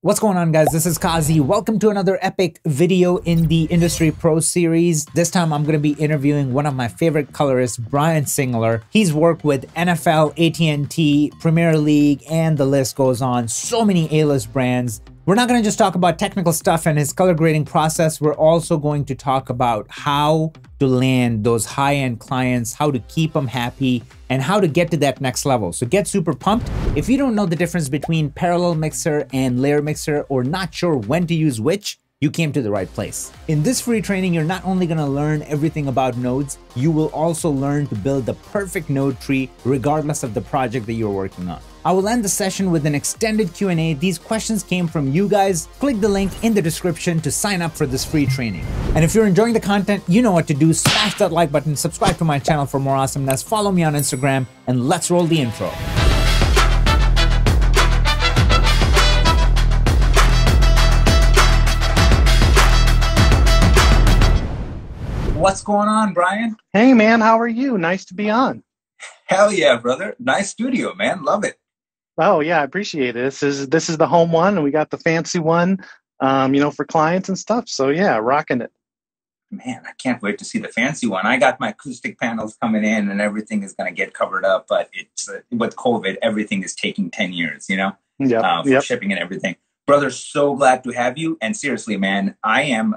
What's going on, guys? This is Kazi. Welcome to another epic video in the Industry Pro series. This time I'm going to be interviewing one of my favorite colorists, Bryan Singler. He's worked with NFL, AT&T, Premier League, and the list goes on. So many A-list brands. We're not going to just talk about technical stuff and his color grading process. We're also going to talk about how to land those high-end clients, how to keep them happy, and how to get to that next level. So get super pumped. If you don't know the difference between parallel mixer and layer mixer, or not sure when to use which, you came to the right place. In this free training, you're not only gonna learn everything about nodes, you will also learn to build the perfect node tree regardless of the project that you're working on. I will end the session with an extended Q&A. These questions came from you guys. Click the link in the description to sign up for this free training. And if you're enjoying the content, you know what to do. Smash that like button, subscribe to my channel for more awesomeness, follow me on Instagram, and let's roll the intro. What's going on, Bryan? Hey, man, how are you? Nice to be on. Hell yeah, brother. Nice studio, man. Love it. Oh, yeah, I appreciate it. This is the home one, and we got the fancy one, for clients and stuff. So, yeah, rocking it. Man, I can't wait to see the fancy one. I got my acoustic panels coming in, and everything is going to get covered up. But it's with COVID, everything is taking 10 years, for shipping and everything. Brother, so glad to have you. And seriously, man, I am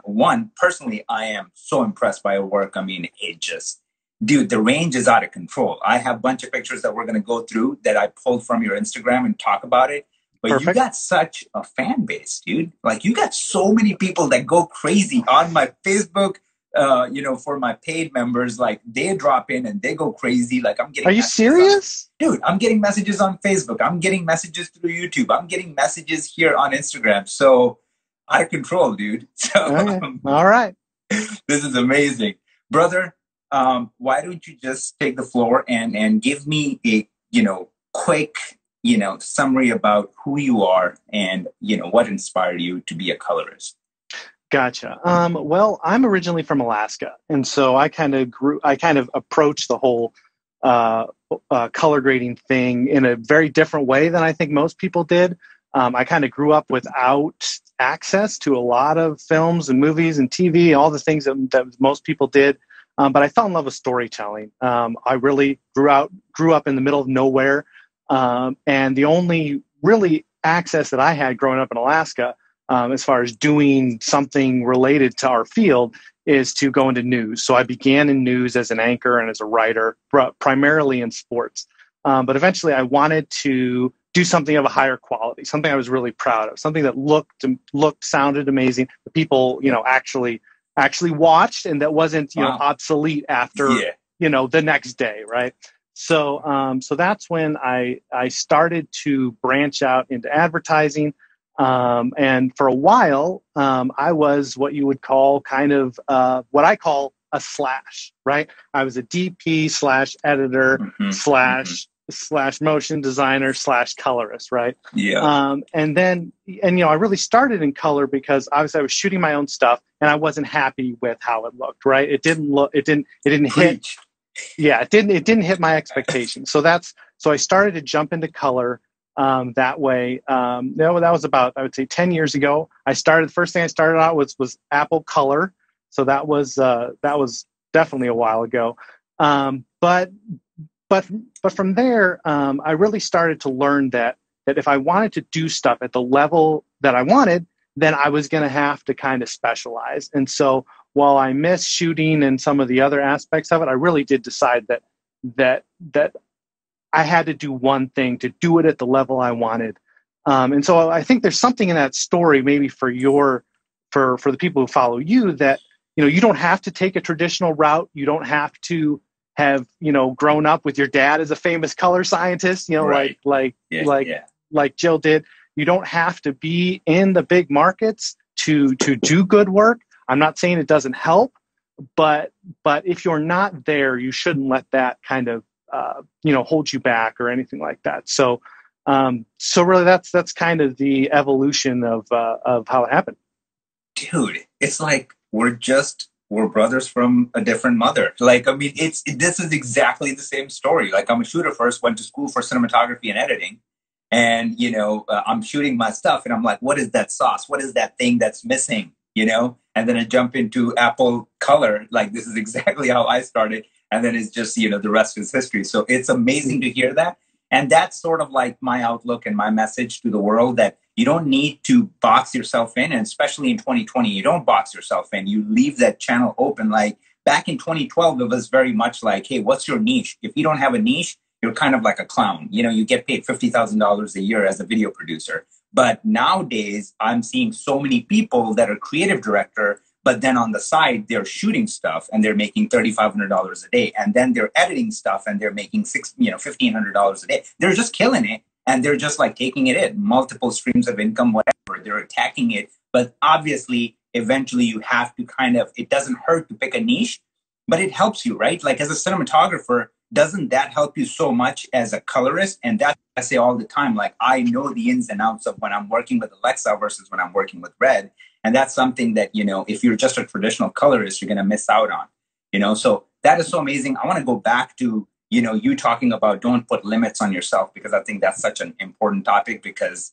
so impressed by your work. I mean, dude, the range is out of control. I have a bunch of pictures that we're going to go through that I pulled from your Instagram and talk about it. But Perfect. You got such a fan base, dude. Like, you got so many people that go crazy on my Facebook, for my paid members. Like, they drop in and they go crazy. Like, I'm getting. Are you serious? Dude, I'm getting messages on Facebook. I'm getting messages through YouTube. I'm getting messages here on Instagram. So, out of control, dude. So, all right. This is amazing. Brother, why don't you just take the floor and give me a, quick, summary about who you are and, what inspired you to be a colorist? Gotcha. Well, I'm originally from Alaska. And so I kind of approached the whole color grading thing in a very different way than I think most people did. I kind of grew up without access to a lot of films and movies and TV, all the things that most people did. But I fell in love with storytelling. I really grew up in the middle of nowhere. And the only really access that I had growing up in Alaska, as far as doing something related to our field, is to go into news. So I began in news as an anchor and as a writer, primarily in sports. But eventually I wanted to do something of a higher quality, something I was really proud of, something that sounded amazing. The people, actually watched, and that wasn't, obsolete after, the next day. Right. So, so that's when I started to branch out into advertising. And for a while, I was what you would call kind of, what I call a slash, right? I was a DP / editor / motion designer / colorist, right? Yeah. And I really started in color because obviously I was shooting my own stuff and I wasn't happy with how it looked, right? It didn't hit. Yeah, it didn't hit my expectations. So I started to jump into color, that way. That was about, I would say, 10 years ago. The first thing I started out was Apple Color. So that was definitely a while ago. But from there, I really started to learn that if I wanted to do stuff at the level that I wanted, then I was going to have to kind of specialize. And so while I miss shooting and some of the other aspects of it, I really did decide that I had to do one thing to do it at the level I wanted. And so I think there's something in that story, maybe for the people who follow you, that, you don't have to take a traditional route. You don't have to have, grown up with your dad as a famous color scientist, right. like Jill did. You don't have to be in the big markets to do good work. I'm not saying it doesn't help, but if you're not there, you shouldn't let that kind of, hold you back or anything like that. So really that's kind of the evolution of how it happened. Dude, it's like we're brothers from a different mother. Like, I mean, this is exactly the same story. Like, I'm a shooter first, went to school for cinematography and editing. and I'm shooting my stuff, and I'm like, what is that sauce? What is that thing that's missing? And then I jump into Apple Color. Like, this is exactly how I started, and then it's just the rest is history. So it's amazing to hear that, and that's sort of like my outlook and my message to the world, that you don't need to box yourself in, and especially in 2020, you don't box yourself in. You leave that channel open. Like back in 2012, it was very much like, hey, what's your niche? If you don't have a niche, you're kind of like a clown. You get paid $50,000 a year as a video producer. But nowadays, I'm seeing so many people that are creative director, but then on the side, they're shooting stuff and they're making $3,500 a day. And then they're editing stuff and they're making $1,500 a day. They're just killing it. And they're just like taking it in, multiple streams of income, whatever. They're attacking it. But obviously, eventually you have to it doesn't hurt to pick a niche, but it helps you, right? Like as a cinematographer, doesn't that help you so much as a colorist? And that I say all the time, like I know the ins and outs of when I'm working with Alexa versus when I'm working with Red. And that's something that, if you're just a traditional colorist, you're going to miss out on, so that is so amazing. I want to go back to, you talking about don't put limits on yourself, because I think that's such an important topic, because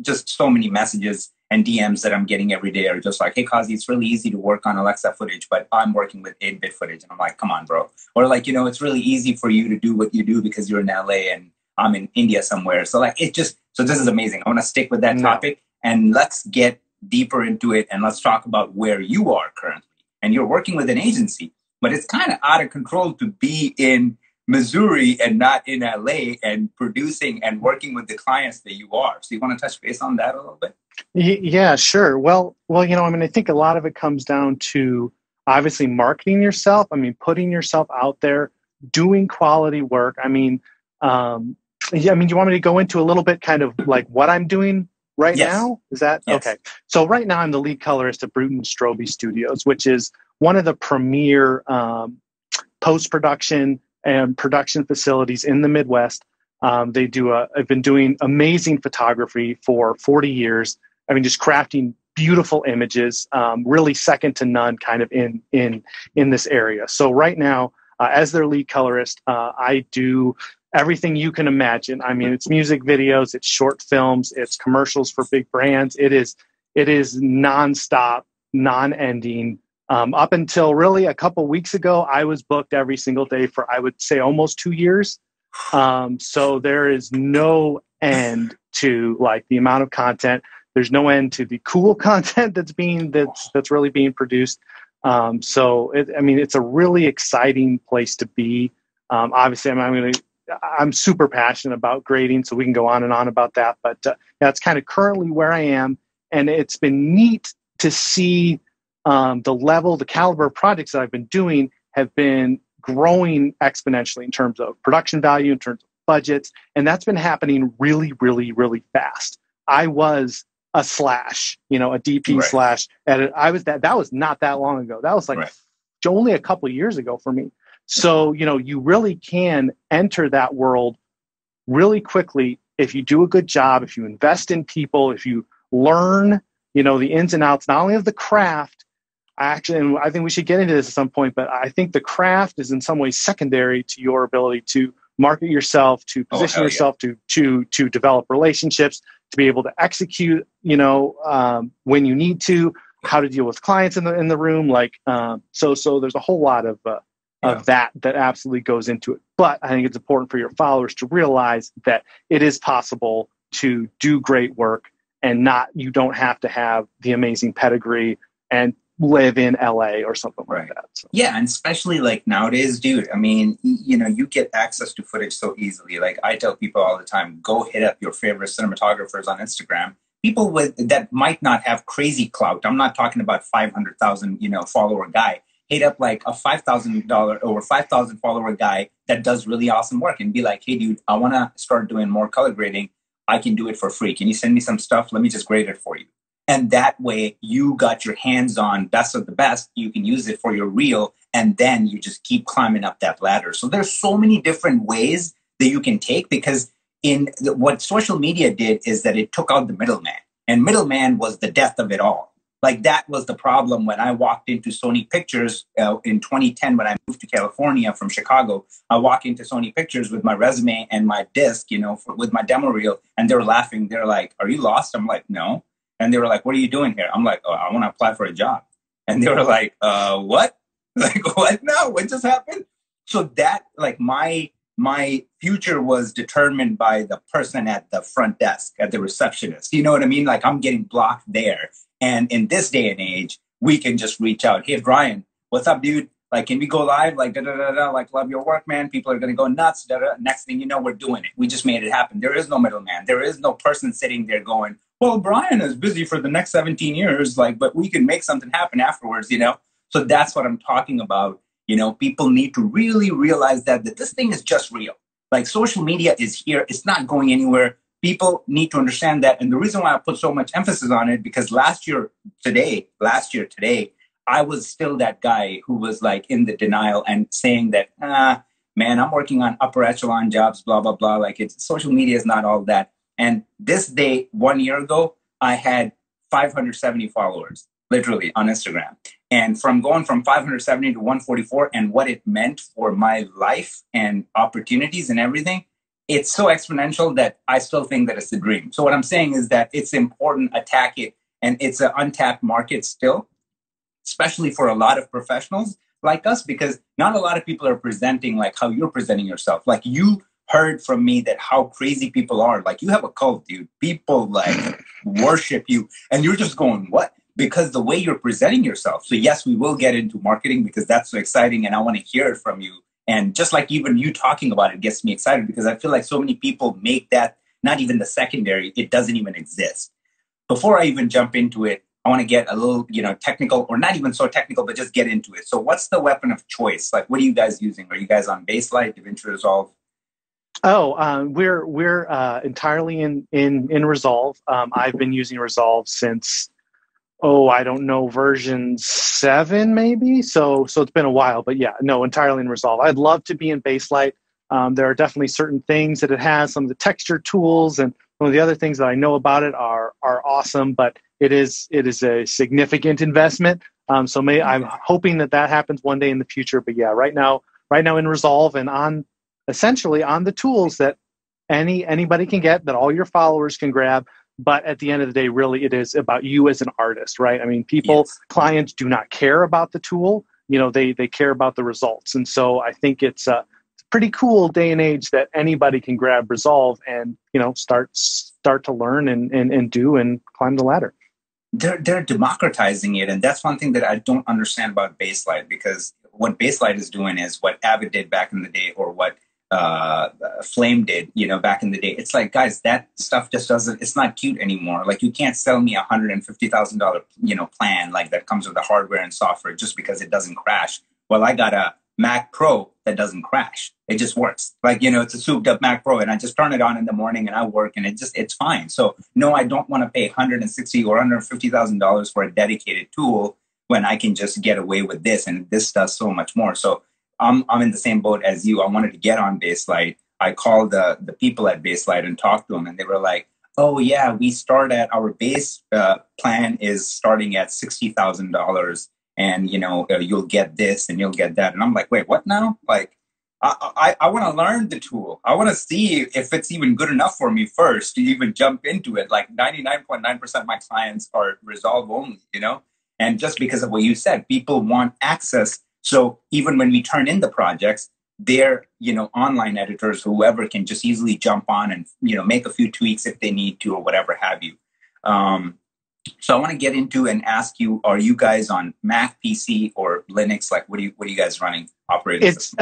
just so many messages and DMs that I'm getting every day are just like, hey, Kazi, it's really easy to work on Alexa footage, but I'm working with 8-bit footage. And I'm like, come on, bro. Or like, it's really easy for you to do what you do because you're in LA and I'm in India somewhere. So like, so this is amazing. I want to stick with that topic and let's get deeper into it. And let's talk about where you are currently. And you're working with an agency, but it's kind of out of control to be in Missouri and not in LA and producing and working with the clients that you are. So you want to touch base on that a little bit? Yeah, sure. Well, I think a lot of it comes down to obviously marketing yourself. Putting yourself out there, doing quality work. Do you want me to go into a little bit kind of like what I'm doing right now? Is that okay? So right now I'm the lead colorist at Bruton Strobey Studios, which is one of the premier post-production and production facilities in the Midwest. I've been doing amazing photography for 40 years. Just crafting beautiful images, really second to none kind of in this area. So right now, as their lead colorist, I do everything you can imagine. It's music videos, it's short films, it's commercials for big brands. It is nonstop, non-ending. Up until really a couple weeks ago, I was booked every single day for, I would say, almost 2 years. So there is no end to like the amount of content. There's no end to the cool content that's really being produced. So it's a really exciting place to be. Obviously, I'm super passionate about grading, so we can go on and on about that. But that's kind of currently where I am, and it's been neat to see the caliber of projects that I've been doing have been growing exponentially in terms of production value, in terms of budgets, and that's been happening really, really, really fast. I was a slash, a DP slash edit. That was not that long ago. That was like only a couple of years ago for me. So, you really can enter that world really quickly if you do a good job, if you invest in people, if you learn, the ins and outs, not only of the craft. I think we should get into this at some point, but I think the craft is in some ways secondary to your ability to market yourself, to position yourself, to develop relationships, to be able to execute, when you need to, how to deal with clients in the room. So there's a whole lot of that absolutely goes into it. But I think it's important for your followers to realize that it is possible to do great work and you don't have to have the amazing pedigree and live in LA or something like that. So. Yeah, and especially like nowadays, dude, you get access to footage so easily. Like I tell people all the time, go hit up your favorite cinematographers on Instagram. People that might not have crazy clout. I'm not talking about 500,000, follower guy. Hit up like a $5,000 or 5,000 follower guy that does really awesome work and be like, hey, dude, I want to start doing more color grading. I can do it for free. Can you send me some stuff? Let me just grade it for you. And that way you got your hands on best of the best. You can use it for your reel. And then you just keep climbing up that ladder. So there's so many different ways that you can take, because what social media did is that it took out the middleman. And middleman was the death of it all. Like that was the problem when I walked into Sony Pictures in 2010 when I moved to California from Chicago. I walked into Sony Pictures with my resume and my disc, with my demo reel, and they were laughing. They're like, "Are you lost?" I'm like, "No." And they were like, "What are you doing here?" I'm like, "Oh, I want to apply for a job." And they were like, "What?" Like, what? No, what just happened? So that, like, my future was determined by the person at the front desk, at the receptionist. You know what I mean? Like, I'm getting blocked there. And in this day and age, we can just reach out. "Hey, Brian, what's up, dude? Like, can we go live? Like, da-da-da-da, like, love your work, man. People are going to go nuts. Da-da. Next thing you know, we're doing it. We just made it happen. There is no middleman. There is no person sitting there going, well, Brian is busy for the next 17 years, like, but we can make something happen afterwards, So that's what I'm talking about. People need to really realize that this thing is just real. Like, social media is here. It's not going anywhere. People need to understand that. And the reason why I put so much emphasis on it, because last year today, I was still that guy who was like in the denial and saying that, man, I'm working on upper echelon jobs, blah, blah, blah. Like, social media is not all that. And this day, 1 year ago, I had 570 followers, literally, on Instagram. And from going from 570 to 144 and what it meant for my life and opportunities and everything, it's so exponential that I still think that it's a dream. So what I'm saying is that it's important, attack it, and it's an untapped market still, especially for a lot of professionals like us, because not a lot of people are presenting like how you're presenting yourself. Like, you heard from me that how crazy people are. Like, you have a cult, dude. People like worship you, and you're just going, what? Because the way you're presenting yourself. So yes, we will get into marketing because that's so exciting, and I want to hear it from you. And just like even you talking about it gets me excited, because I feel like so many people make that not even the secondary. It doesn't even exist. Before I even jump into it, I want to get a little, technical, or not even so technical, but just get into it. So what's the weapon of choice? Like, what are you guys using? Are you guys on Baselight, DaVinci Resolve? We're entirely in Resolve. I've been using Resolve since, I don't know, version 7 maybe. So it's been a while, but yeah, no, entirely in Resolve. I'd love to be in Baselight. There are definitely certain things that it has. Some of the texture tools and some of the other things that I know about it are awesome, but it is a significant investment. I'm hoping that happens one day in the future. But yeah, right now in Resolve and essentially on the tools that anybody can get, that all your followers can grab. But at the end of the day, really, it is about you as an artist, right? I mean, clients do not care about the tool. They care about the results. And so I think it's a pretty cool day and age that anybody can grab Resolve and, start to learn and do and climb the ladder. They're democratizing it. And that's one thing that I don't understand about Baselight, because what Baselight is doing is what Avid did back in the day, or what Flame did, back in the day. It's like, guys, that stuff just it's not cute anymore. Like, you can't sell me $150,000, plan like that comes with the hardware and software just because it doesn't crash. Well, I got a Mac Pro that doesn't crash. It just works. Like, it's a souped up Mac Pro, and I just turn it on in the morning and I work, and it's fine. So no, I don't want to pay $160,000 or $150,000 for a dedicated tool when I can just get away with this, and this does so much more. So I'm in the same boat as you. I wanted to get on Baselight. I called the people at Baselight and talked to them, and they were like, "Oh yeah, we start at our base plan is starting at $60,000, and you'll get this and you'll get that." And I'm like, "Wait, what now?" Like, I want to learn the tool. I want to see if it's even good enough for me first to even jump into it. Like, 99.9% of my clients are Resolve only, And just because of what you said, people want access. So even when we turn in the projects, they're, online editors, whoever can just easily jump on and, make a few tweaks if they need to, or whatever have you. So I want to get into and ask you, are you guys on Mac, PC, or Linux? Like, what are you guys running operating system?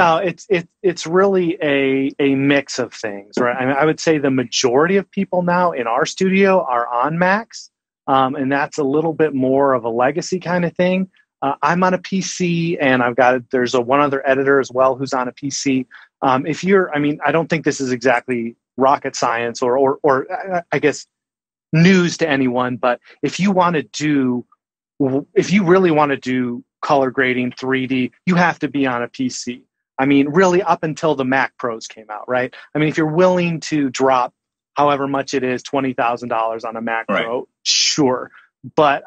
It's really a mix of things, right? I mean, I would say the majority of people now in our studio are on Macs, and that's a little bit more of a legacy kind of thing. I'm on a PC, and there's one other editor as well who's on a PC. I don't think this is exactly rocket science or I guess news to anyone, but if you really want to do color grading 3D, you have to be on a PC. I mean, really up until the Mac Pros came out, right? I mean, if you're willing to drop however much it is, $20,000 on a Mac Pro, sure. but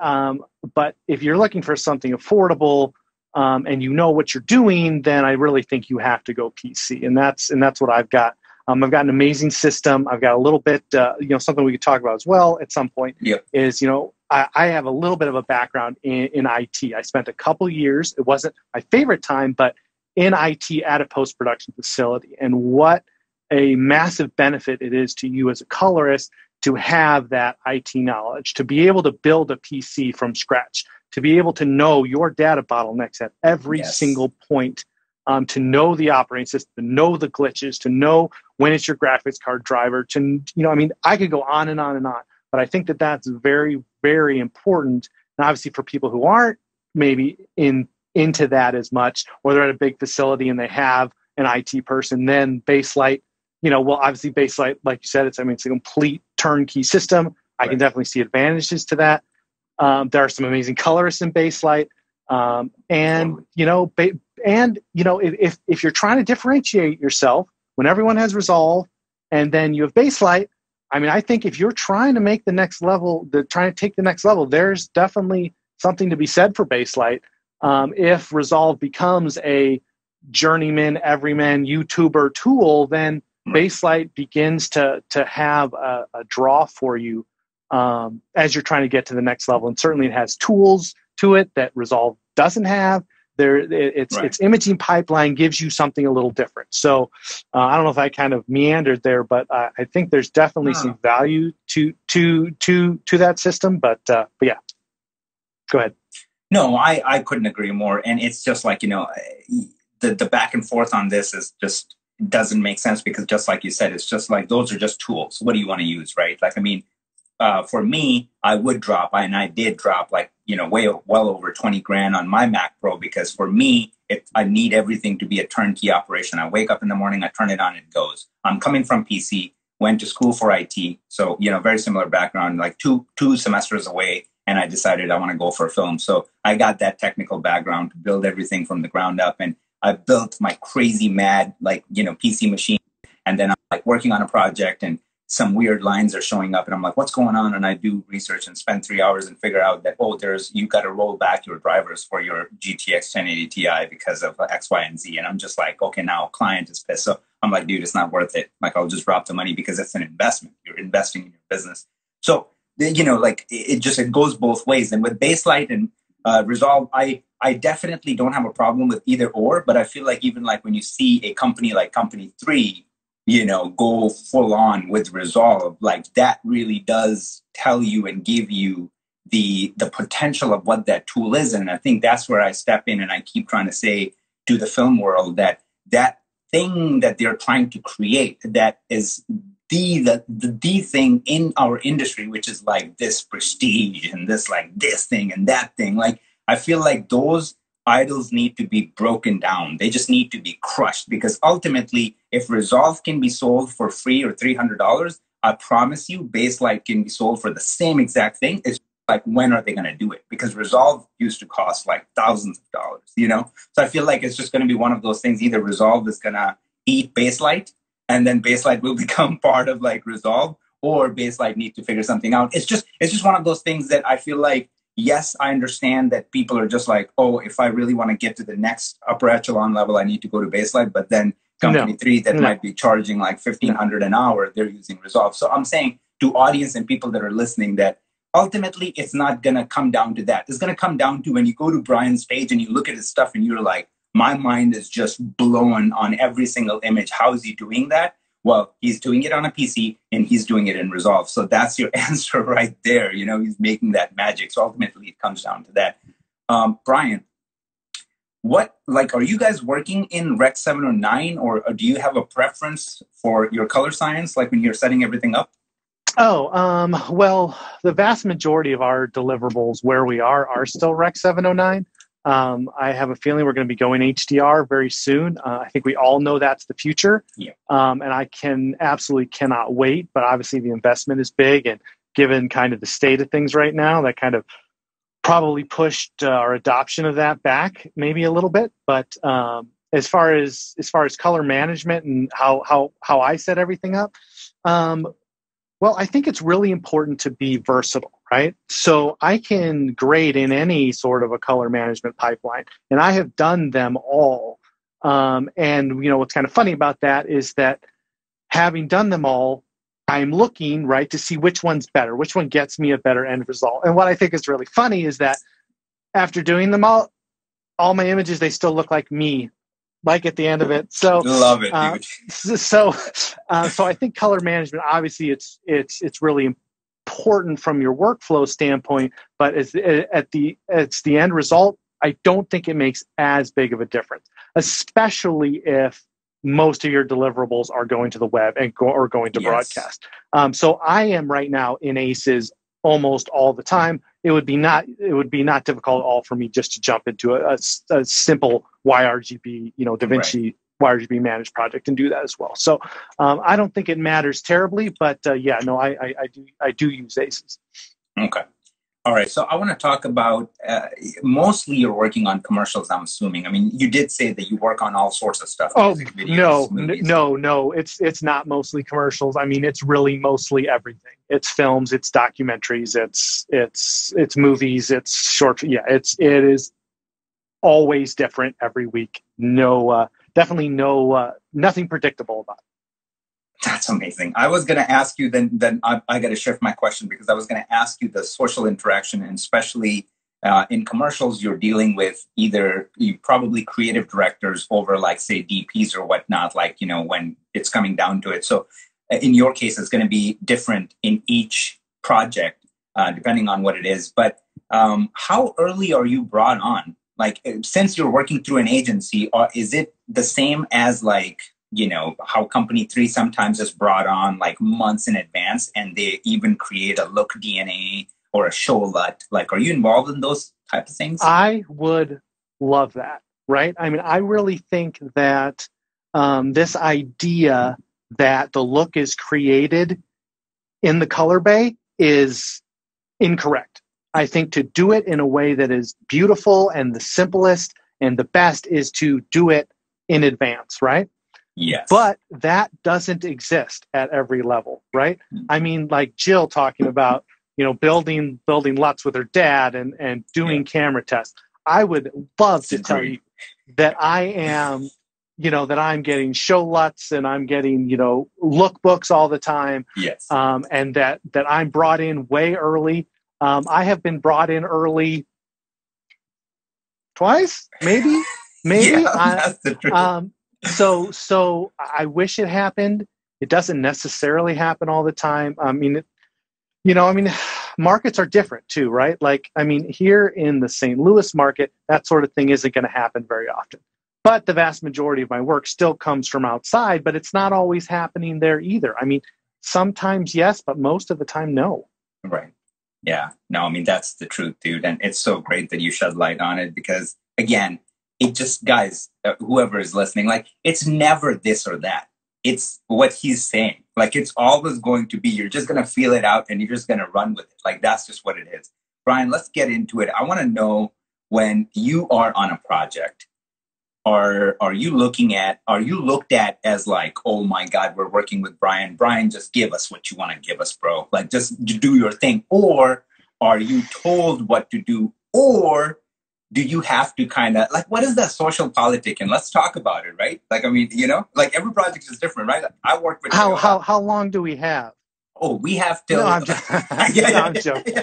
if you're looking for something affordable, and you know what you're doing, then I really think you have to go PC, and that's what I've got. I've got an amazing system. I've got a little bit, something we could talk about as well at some point. Yep. Is I have a little bit of a background in IT. I spent a couple years. It wasn't my favorite time, but in IT at a post-production facility, and what a massive benefit it is to you as a colorist to have that IT knowledge, to be able to build a PC from scratch, to be able to know your data bottlenecks at every single point, to know the operating system, to know the glitches, to know when it's your graphics card driver, I could go on and on and on, but I think that that's very, very important. And obviously for people who aren't maybe into that as much, or they're at a big facility and they have an IT person, then Baselight, obviously Baselight, like you said, it's a complete turnkey system. I can definitely see advantages to that. There are some amazing colorists in Baselight. If you're trying to differentiate yourself when everyone has Resolve and then you have Baselight, I think if you're trying to make the next level, trying to take the next level, there's definitely something to be said for Baselight. If Resolve becomes a journeyman, everyman, YouTuber tool, then Baselight begins to have a draw for you as you're trying to get to the next level. And certainly it has tools to it that Resolve doesn't have. Its imaging pipeline gives you something a little different. So I don't know if I kind of meandered there, but I think there's definitely some value to that system. But yeah, go ahead. No, I couldn't agree more. And it's just like, the back and forth on this is just doesn't make sense, because just like you said, it's just like, those are just tools. What do you want to use, right? For me, I would drop, and I did drop well over 20 grand on my Mac Pro, because for me, I need everything to be a turnkey operation. I wake up in the morning, I turn it on, it goes. I'm coming from PC, went to school for IT. So, very similar background, like two semesters away. And I decided I want to go for film. So I got that technical background to build everything from the ground up. And I built my crazy mad, PC machine. And then I'm working on a project and some weird lines are showing up. And I'm like, what's going on? And I do research and spend 3 hours and figure out that, you got to roll back your drivers for your GTX 1080 Ti because of X, Y, and Z. And I'm just like, okay, now client is pissed. So I'm like, dude, it's not worth it. I'll just drop the money because it's an investment. You're investing in your business. So it goes both ways. And with Baselight and Resolve, I definitely don't have a problem with either or, but I feel like even when you see a company like Company 3, go full on with Resolve, that really does tell you and give you the potential of what that tool is. And I think that's where I step in and I keep trying to say to the film world that thing that they're trying to create, that is the thing in our industry, which is this prestige and this thing and that thing. I feel like those idols need to be broken down. They just need to be crushed, because ultimately, if Resolve can be sold for free or $300, I promise you, Baselight can be sold for the same exact thing. It's when are they going to do it? Because Resolve used to cost thousands of dollars, So I feel like it's just going to be one of those things. Either Resolve is going to eat Baselight, and then Baselight will become part of Resolve, or Baselight need to figure something out. It's just one of those things that I feel like, yes, I understand that people are just if I really want to get to the next upper echelon level, I need to go to Baselight. But then Company 3 that might be charging $1,500 an hour, they're using Resolve. So I'm saying to audience and people that are listening that ultimately it's not going to come down to that. It's going to come down to when you go to Brian's page and you look at his stuff and you're like, my mind is just blown on every single image. How is he doing that? Well, he's doing it on a PC and he's doing it in Resolve. So that's your answer right there. He's making that magic. So ultimately it comes down to that. Brian, are you guys working in Rec 709, or do you have a preference for your color science, when you're setting everything up? Well, the vast majority of our deliverables where we are still Rec 709. I have a feeling we're going to be going HDR very soon. I think we all know that's the future. Yeah. And I absolutely cannot wait. But obviously the investment is big, and given kind of the state of things right now, that kind of probably pushed our adoption of that back maybe a little bit. But as far as color management and how I set everything up, Well, I think it's really important to be versatile, right? So I can grade in any sort of a color management pipeline, and I have done them all. And what's kind of funny about that is that having done them all, I'm looking, right, to see which one's better, which one gets me a better end result. And what I think is really funny is that after doing them all my images, they still look like me, like at the end of it. So love it, dude. So I think color management, obviously, it's really important from your workflow standpoint, but it's the end result. I don't think it makes as big of a difference, especially if most of your deliverables are going to the web or going to broadcast. So I am right now in ACES almost all the time. It would be not difficult at all for me just to jump into a simple YRGB, DaVinci YRGB managed project and do that as well. So I don't think it matters terribly, but I do use ACES. Okay. All right. So I want to talk about mostly you're working on commercials, I'm assuming. I mean, you did say that you work on all sorts of stuff. Oh, videos, no. It's not mostly commercials. I mean, it's really mostly everything. It's films, it's documentaries, it's movies, it's short. Yeah, it is always different every week. Definitely nothing predictable about it. That's amazing. I was going to ask you, then I got to shift my question, because I was going to ask you the social interaction, and especially in commercials, you're dealing with either probably creative directors over, like, say, DPs or whatnot, like, when it's coming down to it. So in your case, it's going to be different in each project, depending on what it is. But how early are you brought on? Like, since you're working through an agency, is it the same as, like, how Company 3 sometimes is brought on like months in advance, and they even create a look DNA or a show LUT? Like, are you involved in those type of things? I would love that, right? I mean, I really think that this idea that the look is created in the color bay is incorrect. I think to do it in a way that is beautiful and the simplest and the best is to do it in advance, right? Yes. But that doesn't exist at every level, right? Mm-hmm. I mean, like Jill talking about, building LUTs with her dad and doing camera tests. I would love to tell you that I am, that I'm getting show LUTs and I'm getting, lookbooks all the time. Yes. And that I'm brought in way early. I have been brought in early twice, maybe. Yeah, that's the truth. So I wish it happened. It doesn't necessarily happen all the time. I mean, markets are different too, right? Like, I mean, here in the St. Louis market, that sort of thing isn't going to happen very often. But the vast majority of my work still comes from outside, but it's not always happening there either. I mean, sometimes yes, but most of the time, no. Right. Yeah. No, I mean, that's the truth, dude. And it's so great that you shed light on it, because, again, it just, guys, whoever is listening, like, it's never this or that. It's what he's saying. Like, it's always going to be, you're just going to feel it out and you're just going to run with it. Like, that's just what it is. Brian, let's get into it. I want to know, when you are on a project, are you looked at as like, oh my God, we're working with Brian. Brian, just give us what you want to give us, bro. Like, just do your thing. Or are you told what to do? Or do you have to kind of, like, what is that social politic? And let's talk about it, right? Like, I mean, like, every project is different, right? I work with... How long do we have? Oh, we have till... No, I'm joking.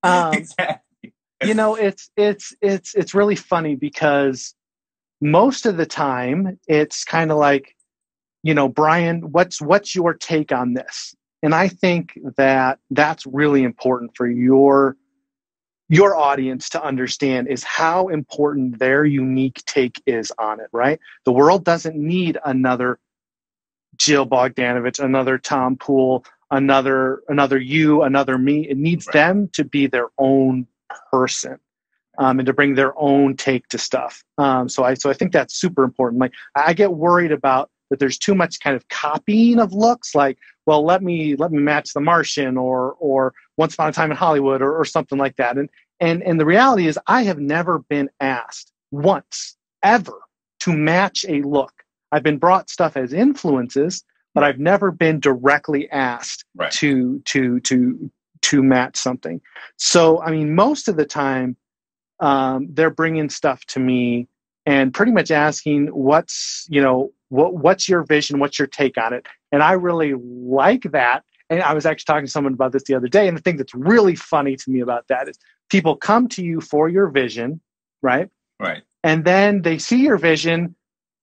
Exactly. It's really funny, because most of the time it's kind of like, Brian, what's your take on this? And I think that that's really important for your audience to understand, is how important their unique take is on it, right? The world doesn't need another Jill Bogdanovich, another Tom Poole, another you, another me. It needs them to be their own person, and to bring their own take to stuff. So I think that's super important. Like, I get worried about that there's too much kind of copying of looks, like, well, let me match The Martian or Once Upon a Time in Hollywood or something like that. And the reality is, I have never been asked once ever to match a look. I've been brought stuff as influences, but I've never been directly asked Right. to match something. So, I mean, most of the time, they're bringing stuff to me and pretty much asking what's your vision, what's your take on it, and I really like that. And I was actually talking to someone about this the other day, and the thing that's really funny to me about that is people come to you for your vision, right? Right. And then they see your vision,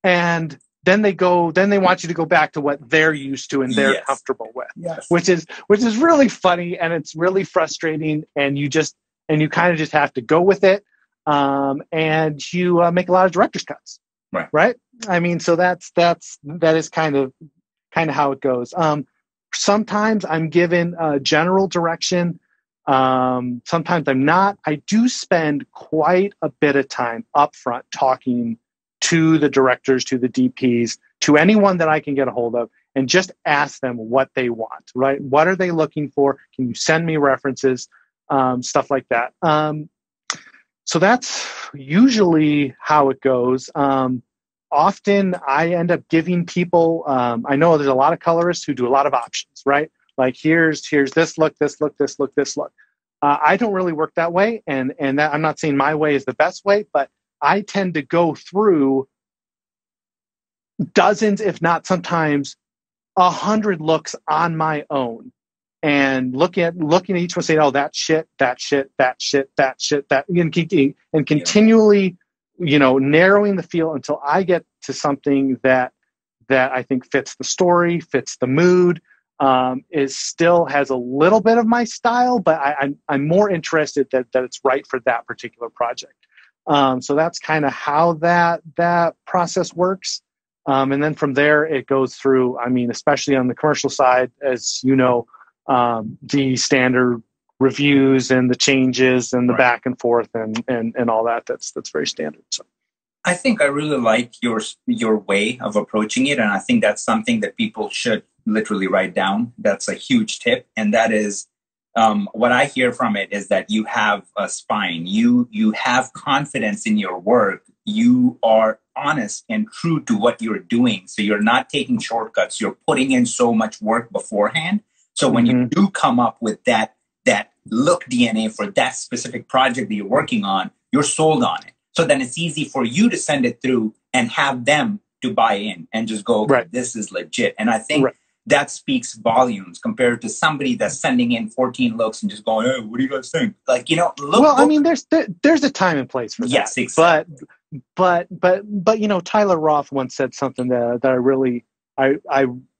and then they want you to go back to what they're used to and they're Yes. comfortable with, Yes. which is really funny, and it's really frustrating, and you kind of just have to go with it, and you make a lot of director's cuts, right? I mean, so that is kind of how it goes. Sometimes I'm given general direction. Sometimes I'm not. I do spend quite a bit of time up front talking to the directors, to the DPs, to anyone that I can get a hold of, and just ask them what they want, right? What are they looking for? Can you send me references? Stuff like that. So that's usually how it goes. Often I end up giving people, I know there's a lot of colorists who do a lot of options, right? Like here's this look, this look, this look, this look. I don't really work that way, and that, I'm not saying my way is the best way, but I tend to go through dozens, if not sometimes 100 looks on my own, and looking at each one, saying, "Oh, that shit," and continually, narrowing the field until I get to something that I think fits the story, fits the mood, is still has a little bit of my style, but I'm more interested that it's right for that particular project. So that's kind of how that process works. And then from there, it goes through, I mean, especially on the commercial side, as you know, the standard reviews and the changes and the back and forth and all that. That's very standard. So I think I really like your way of approaching it. And I think that's something that people should literally write down. That's a huge tip. And that is, what I hear from it is that you have a spine. You have confidence in your work. You are honest and true to what you're doing. So you're not taking shortcuts. You're putting in so much work beforehand. So when you do come up with that look DNA for that specific project that you're working on, you're sold on it. So then it's easy for you to send it through and have them to buy in and just go, okay, this is legit. And I think that speaks volumes compared to somebody that's sending in 14 looks and just going, "Hey, what do you guys think?" Like, I mean, there's a time and place for that. Yes, exactly. But Tyler Roth once said something that I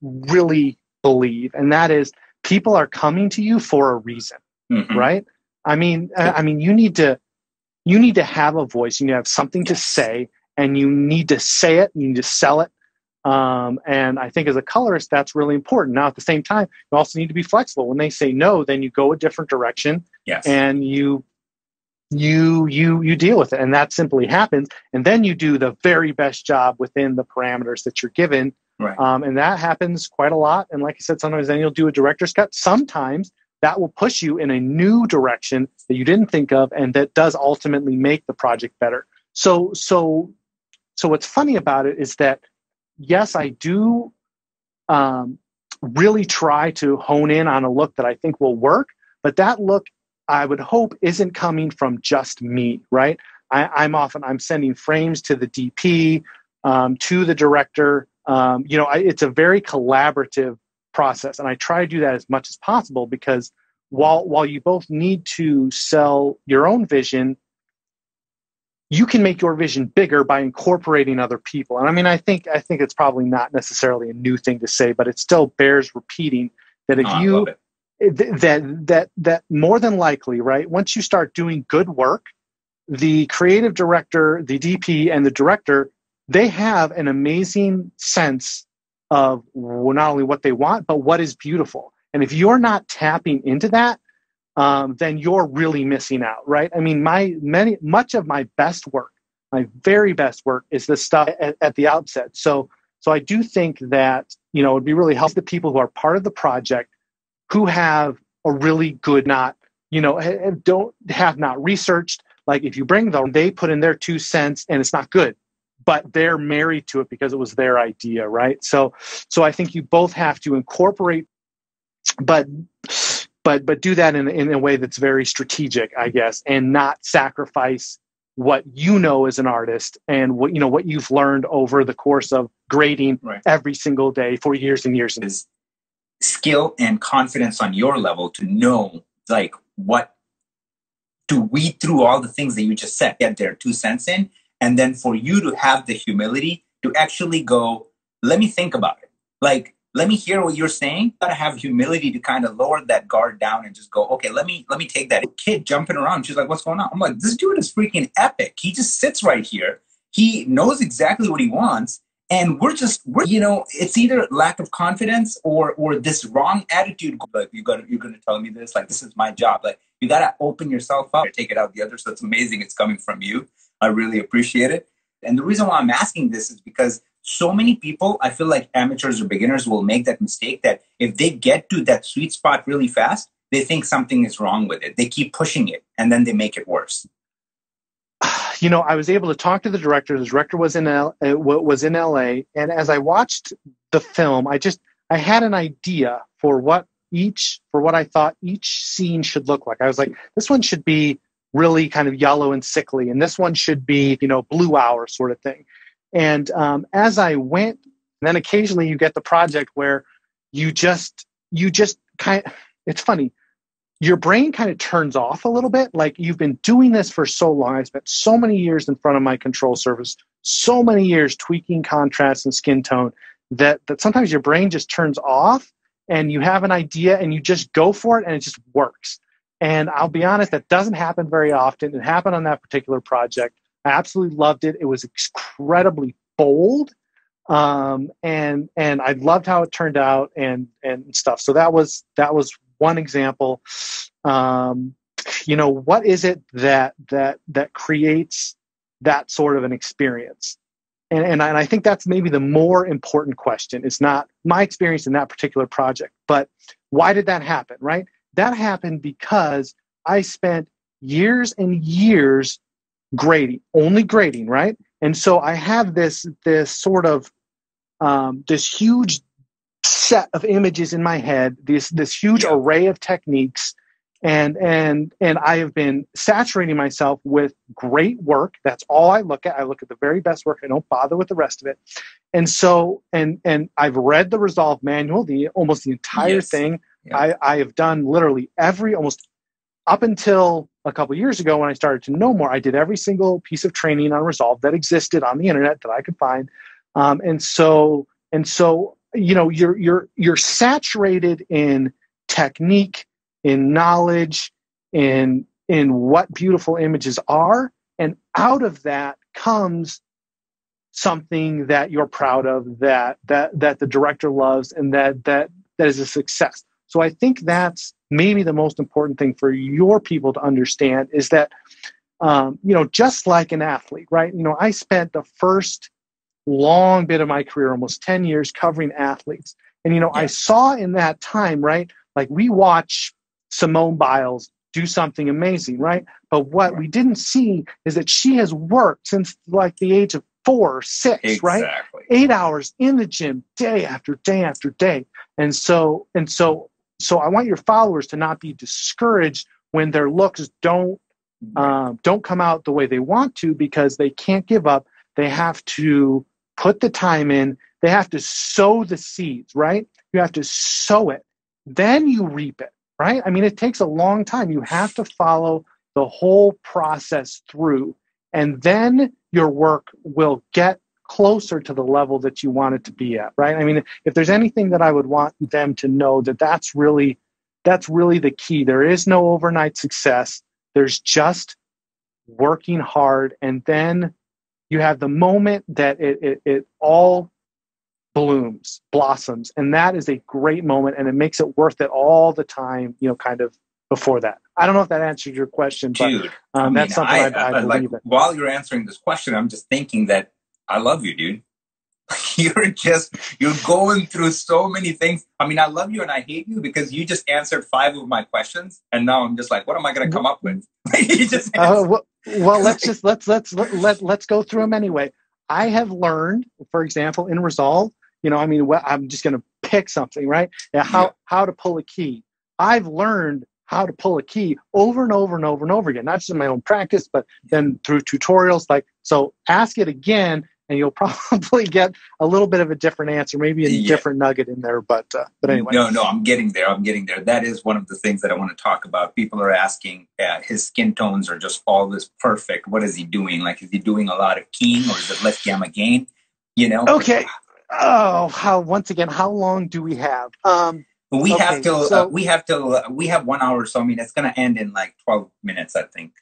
really believe, and that is, people are coming to you for a reason, right? I mean, you need to have a voice. You need to have something to say, and you need to say it. You need to sell it. And I think as a colorist, that's really important. Now, at the same time, you also need to be flexible. When they say no, then you go a different direction, and you deal with it, and that simply happens. And then you do the very best job within the parameters that you're given. Right. And that happens quite a lot. And like I said, sometimes then you'll do a director's cut. Sometimes that will push you in a new direction that you didn't think of, and that does ultimately make the project better. So what's funny about it is that, yes, I do really try to hone in on a look that I think will work, but that look, I would hope, isn't coming from just me, right? I'm sending frames to the DP, to the director. It's a very collaborative process, and I try to do that as much as possible, because while you both need to sell your own vision, you can make your vision bigger by incorporating other people. And I mean, I think it's probably not necessarily a new thing to say, but it still bears repeating that that more than likely, right, once you start doing good work, the creative director, the DP, and the director, they have an amazing sense of not only what they want, but what is beautiful. And if you're not tapping into that, then you're really missing out, right? I mean, much of my best work, my very best work, is the stuff at the outset. So I do think that, it would be really helpful to people who are part of the project, who have a really good, not researched. Like, if you bring them, they put in their 2 cents and it's not good, but they're married to it because it was their idea, right? So I think you both have to incorporate, but do that in a way that's very strategic, I guess, and not sacrifice what you know as an artist and what you've learned over the course of grading every single day for years and years. Is skill and confidence on your level to know, like, what to weed through all the things that you just said, get their 2 cents in, and then for you to have the humility to actually go, let me think about it. Like, let me hear what you're saying. You gotta have humility to kind of lower that guard down and just go, okay, let me take that kid jumping around. She's like, what's going on? I'm like, this dude is freaking epic. He just sits right here. He knows exactly what he wants. And we're it's either lack of confidence or this wrong attitude. Like, you're going to tell me this, like, this is my job. Like, you got to open yourself up, take it out the other. So it's amazing. It's coming from you. I really appreciate it. And the reason why I'm asking this is because so many people, I feel like amateurs or beginners will make that mistake that if they get to that sweet spot really fast, they think something is wrong with it. They keep pushing it and then they make it worse. I was able to talk to the director. The director was in LA. And as I watched the film, I had an idea for what I thought each scene should look like. I was like, this one should be really kind of yellow and sickly, and this one should be, blue hour sort of thing. And as I went, then occasionally you get the project where you just it's funny. Your brain kind of turns off a little bit. Like, you've been doing this for so long. I spent so many years in front of my control surface, so many years tweaking contrast and skin tone that sometimes your brain just turns off and you have an idea and you just go for it and it just works. And I'll be honest, that doesn't happen very often. It happened on that particular project. I absolutely loved it. It was incredibly bold. And I loved how it turned out and stuff. So that was one example. What is it that creates that sort of an experience? And I think that's maybe the more important question. It's not my experience in that particular project, but why did that happen, right? That happened because I spent years and years only grading, right? And so I have this sort of this huge set of images in my head, this huge array of techniques, and I have been saturating myself with great work. That's all I look at. I look at the very best work. I don't bother with the rest of it. And so, and I've read the Resolve manual, almost the entire thing. Yeah. I have done literally almost up until a couple years ago when I started to know more. I did every single piece of training on Resolve that existed on the internet that I could find. And so, you're saturated in technique, in knowledge, in what beautiful images are, and out of that comes something that you're proud of, that the director loves, and that is a success. So I think that's maybe the most important thing for your people to understand is that, just like an athlete, right? I spent the first long bit of my career, almost 10 years, covering athletes. And, I saw in that time, right, like we watch Simone Biles do something amazing, right? But what we didn't see is that she has worked since like the age of 4 or 6, right? 8 hours in the gym, day after day after day. And so I want your followers to not be discouraged when their looks don't come out the way they want to, because they can't give up. They have to put the time in. They have to sow the seeds, right? You have to sow it. Then you reap it, right? I mean, it takes a long time. You have to follow the whole process through. And then your work will get closer to the level that you want it to be at, right? I mean, if there's anything that I would want them to know, that's really the key. There is no overnight success. There's just working hard, and then you have the moment that it all blossoms, and that is a great moment, and it makes it worth it all the time, kind of before that. I don't know if that answered your question, but dude, that's something I believe in. While you're answering this question, I'm just thinking that I love you, dude. You're going through so many things. I mean, I love you and I hate you because you just answered 5 of my questions, and now I'm just like, what am I going to come up with? You just well, let's go through them anyway. I have learned, for example, in Resolve, I'm just going to pick something, right? How to pull a key. I've learned how to pull a key over and over and over and over again, not just in my own practice, but then through tutorials. So ask it again, and you'll probably get a little bit of a different answer, maybe a different nugget in there. But anyway. No, I'm getting there. That is one of the things that I want to talk about. People are asking, his skin tones are just always perfect. What is he doing? Like, is he doing a lot of keying, or is it less gamma gain? Okay. Oh, once again, how long do we have? We have 1 hour. So, I mean, it's going to end in like 12 minutes, I think.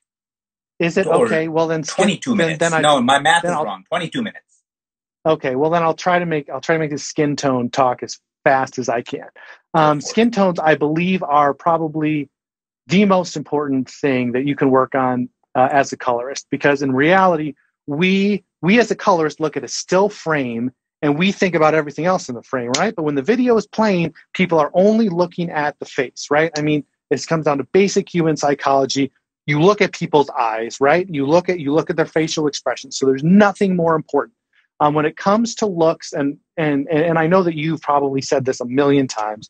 Is it? Okay. Well, then 22 minutes. No, my math is wrong. 22 minutes. Okay. Well, then I'll try to make the skin tone talk as fast as I can. Skin tones, I believe, are probably the most important thing that you can work on as a colorist, because in reality, we as a colorist look at a still frame and we think about everything else in the frame, right? But when the video is playing, people are only looking at the face, right? I mean, it comes down to basic human psychology. You look at people's eyes, right? You look at their facial expressions. So there's nothing more important. When it comes to looks, and I know that you've probably said this a million times,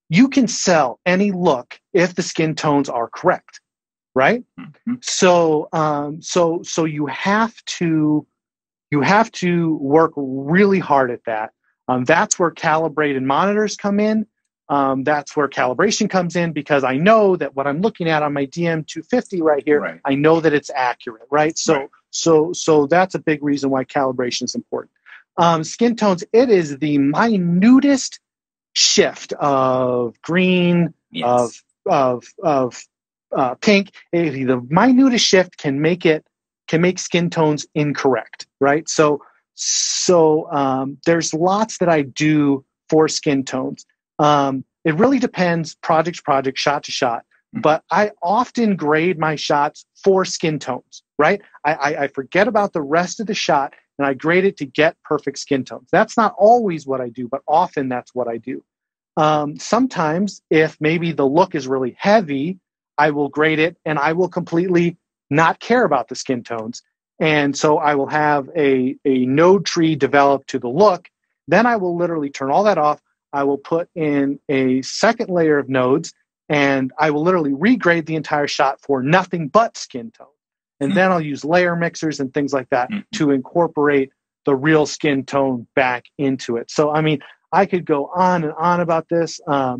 you can sell any look if the skin tones are correct, right? Mm-hmm. So you have to work really hard at that. That's where calibrated monitors come in. That's where calibration comes in, because I know that what I'm looking at on my DM250 right here, right, I know that it's accurate, right? So that's a big reason why calibration is important. Skin tones, it is the minutest shift of green, yes, of pink. The minutest shift can make skin tones incorrect, right? So there's lots that I do for skin tones. It really depends project to project, shot to shot, but I often grade my shots for skin tones, right? I forget about the rest of the shot and I grade it to get perfect skin tones. That's not always what I do, but often that's what I do. Sometimes if maybe the look is really heavy, I will grade it and I will completely not care about the skin tones. And so I will have a node tree developed to the look. Then I will literally turn all that off. I will put in a second layer of nodes and I will literally regrade the entire shot for nothing but skin tone. And then I'll use layer mixers and things like that to incorporate the real skin tone back into it. So, I mean, I could go on and on about this. I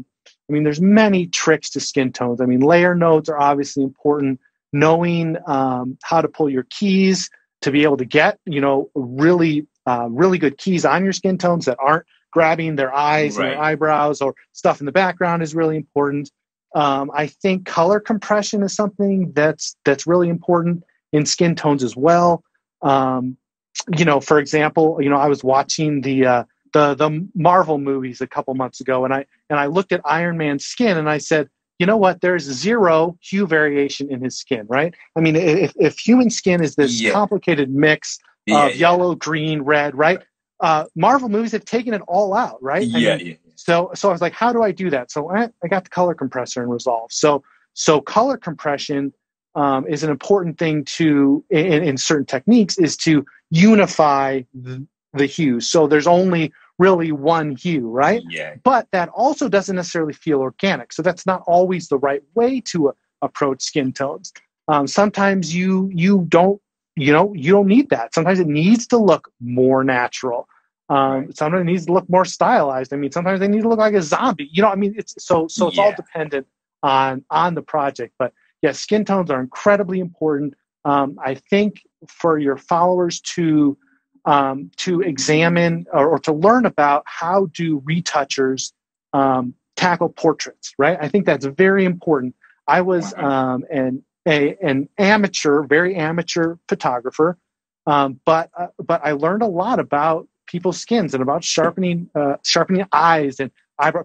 mean, there's many tricks to skin tones. I mean, layer nodes are obviously important. Knowing how to pull your keys to be able to get, really good keys on your skin tones that aren't grabbing their eyes, right, and their eyebrows or stuff in the background is really important. I think color compression is something that's really important in skin tones as well. For example, I was watching the Marvel movies a couple months ago, and I looked at Iron Man's skin and I said, you know what? There's zero hue variation in his skin, right? I mean, if human skin is this complicated mix of yellow, green, red, right? Marvel movies have taken it all out, right? So I was like, how do I do that? So I got the color compressor in Resolve. So color compression is an important thing in certain techniques, is to unify the hues. So there's only really one hue, right? Yeah. But that also doesn't necessarily feel organic. So that's not always the right way to approach skin tones. Sometimes you don't need that. Sometimes it needs to look more natural. Sometimes it needs to look more stylized. I mean, sometimes they need to look like a zombie. It's all dependent on the project. But yes, skin tones are incredibly important. I think for your followers to examine or to learn about how do retouchers tackle portraits, right? I think that's very important. I was an amateur, very amateur photographer, but I learned a lot about people's skins and about sharpening eyes and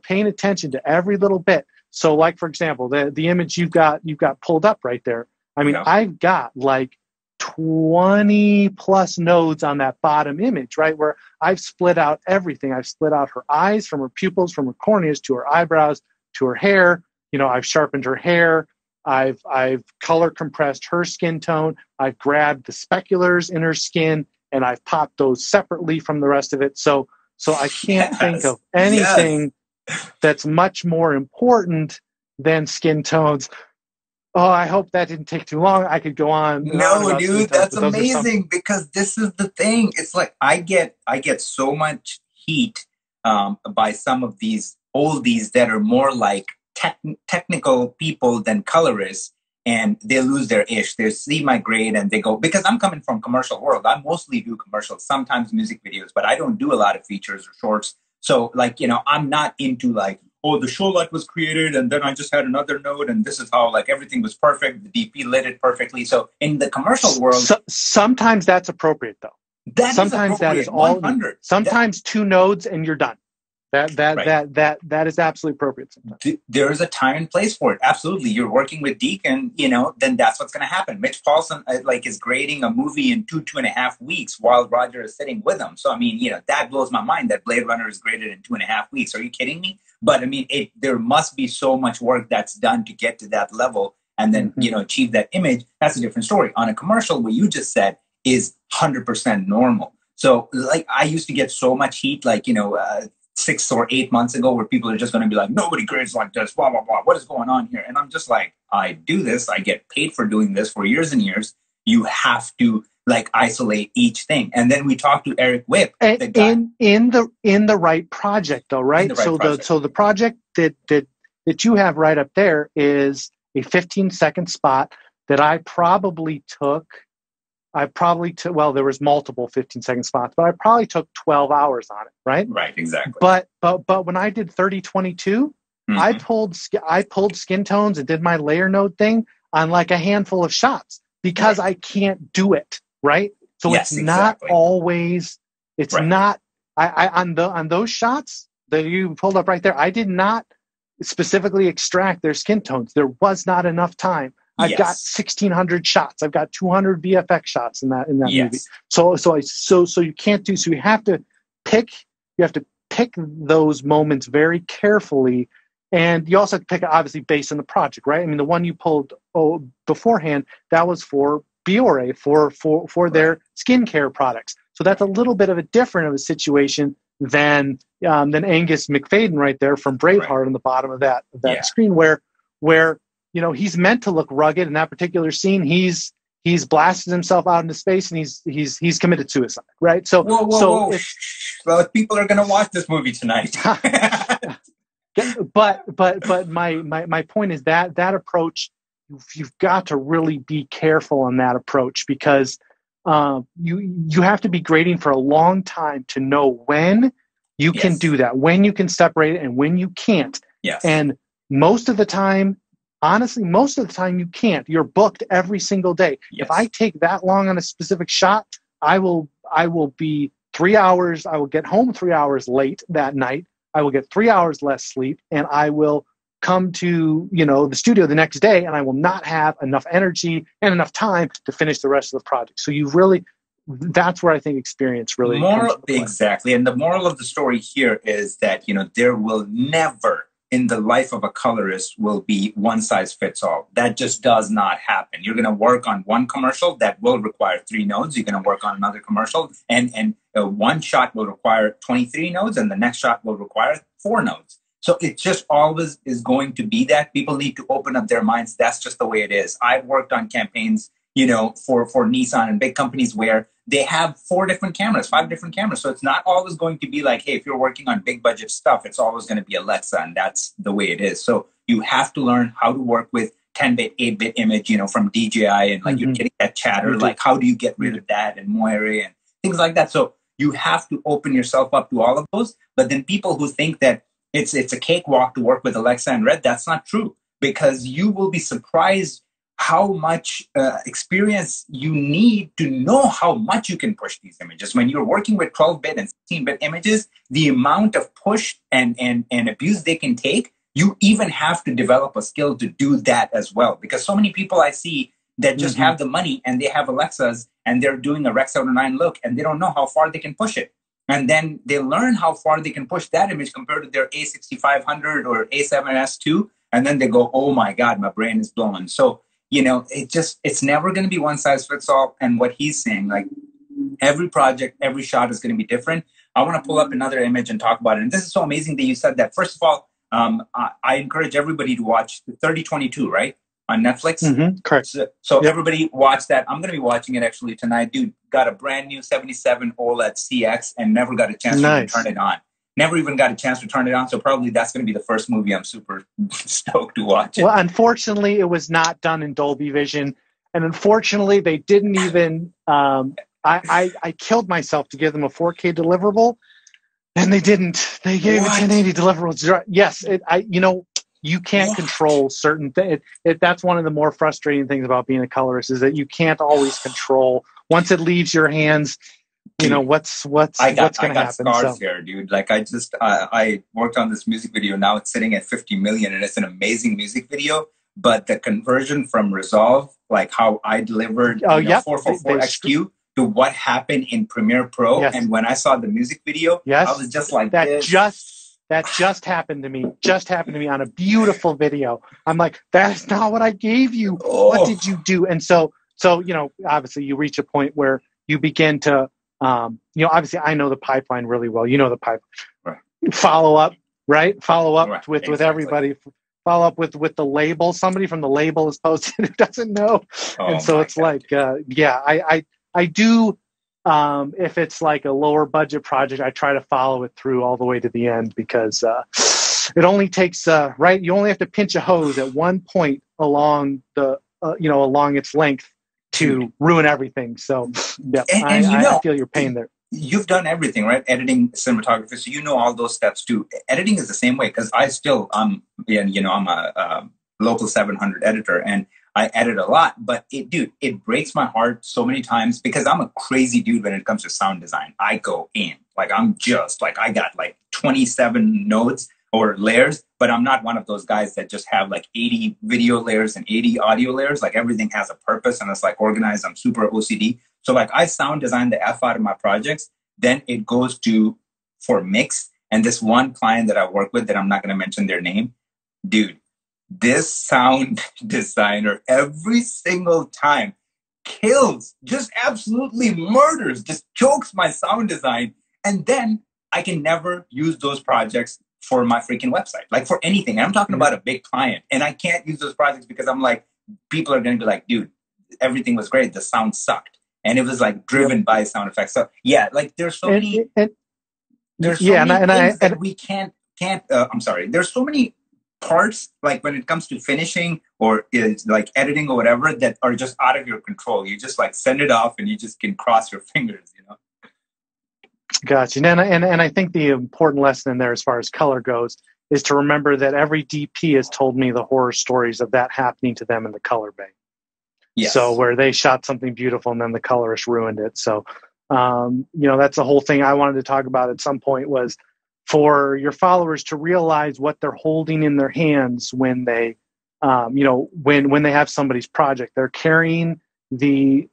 paying attention to every little bit. So, like for example, the image you've got pulled up right there. I mean, I've got like 20 plus nodes on that bottom image, right? Where I've split out everything. I've split out her eyes from her pupils, from her corneas to her eyebrows to her hair. I've sharpened her hair. I've color compressed her skin tone. I've grabbed the speculars in her skin and I've popped those separately from the rest of it. So I can't think of anything that's much more important than skin tones. Oh, I hope that didn't take too long. I could go on. No, dude, that's amazing, because this is the thing. It's like I get so much heat by some of these oldies that are more like technical people than colorists, and they lose their ish. They see my grade and they go, because I'm coming from commercial world. I mostly do commercials, sometimes music videos, but I don't do a lot of features or shorts. So like, I'm not into like, oh, the show light was created and then I just had another note and this is how like everything was perfect. The DP lit it perfectly. So in the commercial world, sometimes that's appropriate though. Sometimes that is all. 100. Sometimes 2 nodes and you're done. That is absolutely appropriate. There is a time and place for it. Absolutely. You're working with Deke and, then that's what's going to happen. Mitch Paulson is grading a movie in 2.5 weeks while Roger is sitting with him. So, I mean, that blows my mind that Blade Runner is graded in 2.5 weeks. Are you kidding me? But I mean, there must be so much work that's done to get to that level and then, achieve that image. That's a different story. On a commercial, what you just said is 100% normal. So like I used to get so much heat, 6 or 8 months ago, where people are just going to be like, nobody grades like this, blah, blah, blah. What is going on here? And I'm just like, I do this. I get paid for doing this for years and years. You have to isolate each thing. And then we talked to Eric Whip. The guy, in the right project though, right? So the project that you have right up there is a 15-second spot that I probably took, well, there was multiple 15-second spots, but I probably took 12 hours on it, right? Right, exactly. But when I did 3022, I pulled skin tones and did my layer node thing on like a handful of shots because I can't do it, right? So it's not always, it's not, on those shots that you pulled up right there, I did not specifically extract their skin tones. There was not enough time. I've got 1,600 shots. I've got 200 VFX shots in that movie. So you can't do. So you have to pick. You have to pick those moments very carefully, and you also have to pick it obviously based on the project, right? I mean, the one you pulled beforehand, that was for Biore for their skincare products. So that's a little bit of a different of a situation than Angus McFadden right there from Braveheart on the bottom of that screen, where he's meant to look rugged. In that particular scene, he's blasted himself out into space and he's committed suicide, right? So, whoa. Well, people are going to watch this movie tonight. but my point is that approach, you've got to really be careful on that approach, because you have to be grading for a long time to know when you can do that, when you can separate it and when you can't. Yes. And most of the time, honestly, you can't. You're booked every single day. Yes. If I take that long on a specific shot, I will be 3 hours. I will get home 3 hours late that night. I will get 3 hours less sleep, and I will come to the studio the next day, and I will not have enough energy and enough time to finish the rest of the project. So that's where I think experience really exactly. And the moral of the story here is that there will never in the life of a colorist will be one size fits all. That just does not happen. You're going to work on one commercial that will require 3 nodes. You're going to work on another commercial and one shot will require 23 nodes and the next shot will require 4 nodes. So it just always is going to be that. People need to open up their minds. That's just the way it is. I've worked on campaigns, for Nissan and big companies where they have 4 different cameras, 5 different cameras. So it's not always going to be like, hey, if you're working on big budget stuff, it's always going to be Alexa, and that's the way it is. So you have to learn how to work with 10-bit, 8-bit image, from DJI, and you're getting that chatter, how do you get rid of that, and Moire and things like that. So you have to open yourself up to all of those. But then people who think that it's a cakewalk to work with Alexa and Red, that's not true, because you will be surprised how much experience you need to know how much you can push these images. When you're working with 12-bit and 16-bit images, the amount of push and abuse they can take, you even have to develop a skill to do that as well. Because so many people I see that just have the money and they have Alexas and they're doing a Rex 709 look and they don't know how far they can push it. And then they learn how far they can push that image compared to their A6500 or A7S II. and then they go, oh my God, my brain is blown. So, it's never going to be one size fits all. And what he's saying, like every project, every shot is going to be different. I want to pull up another image and talk about it. And this is so amazing that you said that. First of all, I encourage everybody to watch 3022, right? On Netflix. Mm-hmm, correct. So everybody watch that. I'm going to be watching it actually tonight. Dude, got a brand new 77 OLED CX and never got a chance to turn it on. Never even got a chance to turn it on. So probably that's going to be the first movie I'm super stoked to watch. Well, unfortunately, it was not done in Dolby Vision. And unfortunately, they didn't even... I killed myself to give them a 4K deliverable. And they didn't. They gave a 1080 deliverable. Yes, you can't control certain things. That's one of the more frustrating things about being a colorist is that you can't always control. Once it leaves your hands, what's going to happen. I got scars here, dude. Like I worked on this music video. Now it's sitting at 50 million, and it's an amazing music video. But the conversion from Resolve, like how I delivered 444 XQ. To what happened in Premiere Pro, and when I saw the music video, I was just like, that just happened to me. Just happened to me on a beautiful video. I'm like, that is not what I gave you. What did you do? And so obviously you reach a point where you begin to, obviously I know the pipeline really well. You know the pipeline. Right. Follow up, right? Follow up right. with everybody. Follow up with the label. Somebody from the label is posted who doesn't know, and so it's God. Like, I do, if it's like a lower budget project, I try to follow it through all the way to the end because it only takes, you only have to pinch a hose at one point along along its length to ruin everything. So, yeah, I feel your pain there. You've done everything, right? Editing, cinematography, so you know all those steps too. Editing is the same way because I'm a local 700 editor and I edit a lot, but it breaks my heart so many times because I'm a crazy dude when it comes to sound design. I go in, like I'm just like, I got like 27 notes or layers, but I'm not one of those guys that just have like 80 video layers and 80 audio layers. Like everything has a purpose and it's like organized. I'm super OCD. So like I sound design the F out of my projects. Then it goes for mix. And this one client that I work with that I'm not going to mention their name, dude, this sound designer every single time kills, just absolutely murders, just chokes my sound design. And then I can never use those projects for my freaking website, like for anything. And I'm talking about a big client and I can't use those projects because I'm like, people are going to be like, dude, everything was great. The sound sucked. And it was like driven by sound effects. So yeah, like there's so many, things that we can't, I'm sorry. There's so many parts, like when it comes to finishing or is like editing or whatever, that are just out of your control. You just like send it off and you just can cross your fingers, Gotcha. And I think the important lesson in there as far as color goes is to remember that every DP has told me the horror stories of that happening to them in the color bay. Yes. So where they shot something beautiful and then the colorist ruined it. So, that's the whole thing I wanted to talk about at some point was for your followers to realize what they're holding in their hands when they, when they have somebody's project. They're carrying the